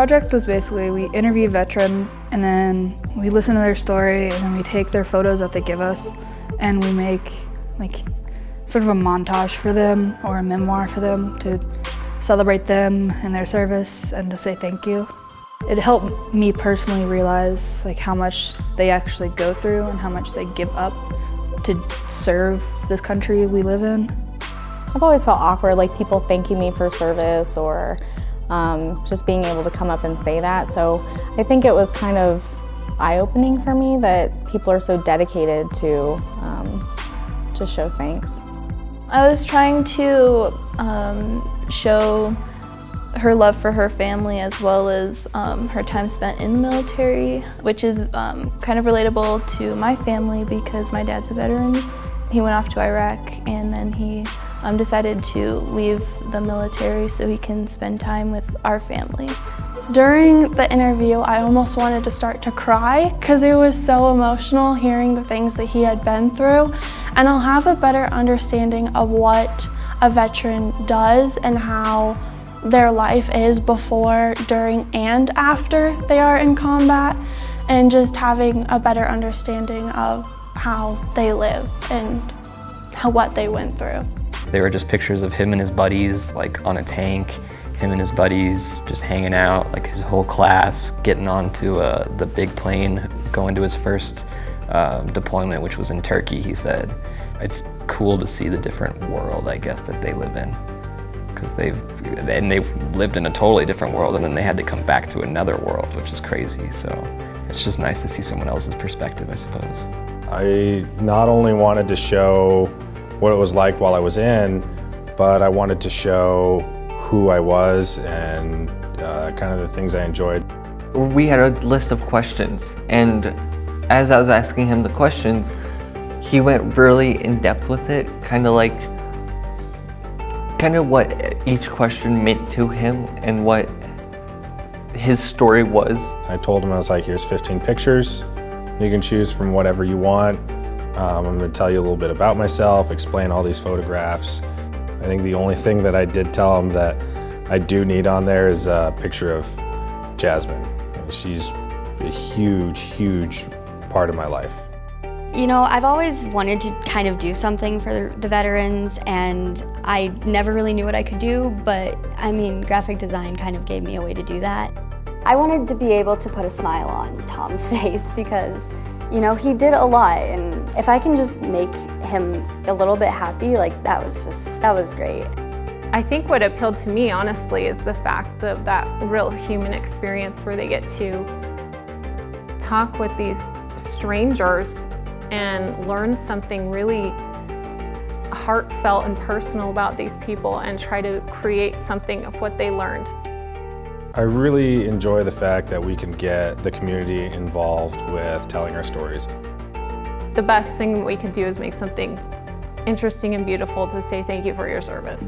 project was basically we interview veterans and then we listen to their story and then we take their photos that they give us and we make like sort of a montage for them or a memoir for them to celebrate them and their service and to say thank you. It helped me personally realize like how much they actually go through and how much they give up to serve this country we live in. I've always felt awkward, like people thanking me for service or just being able to come up and say that. So I think it was kind of eye-opening for me that people are so dedicated to show thanks. I was trying to show her love for her family as well as her time spent in the military, which is kind of relatable to my family because my dad's a veteran. He went off to Iraq and then he decided to leave the military so he can spend time with our family. During the interview, I almost wanted to start to cry because it was so emotional hearing the things that he had been through, and I'll have a better understanding of what a veteran does and how their life is before, during, and after they are in combat, and just having a better understanding of how they live and what they went through. They were just pictures of him and his buddies like on a tank, him and his buddies just hanging out, like his whole class getting onto the big plane, going to his first deployment, which was in Turkey, he said. It's cool to see the different world, I guess, that they live in. Because they've lived in a totally different world and then they had to come back to another world, which is crazy. So it's just nice to see someone else's perspective, I suppose. I not only wanted to show what it was like while I was in, but I wanted to show who I was and kind of the things I enjoyed. We had a list of questions, and as I was asking him the questions, he went really in depth with it, kind of what each question meant to him and what his story was. I told him, I was like, here's 15 pictures. You can choose from whatever you want. I'm going to tell you a little bit about myself, explain all these photographs. I think the only thing that I did tell him that I do need on there is a picture of Jasmine. She's a huge, huge part of my life. You know, I've always wanted to kind of do something for the veterans, and I never really knew what I could do, but I mean, graphic design kind of gave me a way to do that. I wanted to be able to put a smile on Tom's face because, you know, he did a lot, and if I can just make him a little bit happy, like that was great. I think what appealed to me, honestly, is the fact of that real human experience where they get to talk with these strangers and learn something really heartfelt and personal about these people and try to create something of what they learned. I really enjoy the fact that we can get the community involved with telling our stories. The best thing we can do is make something interesting and beautiful to say thank you for your service.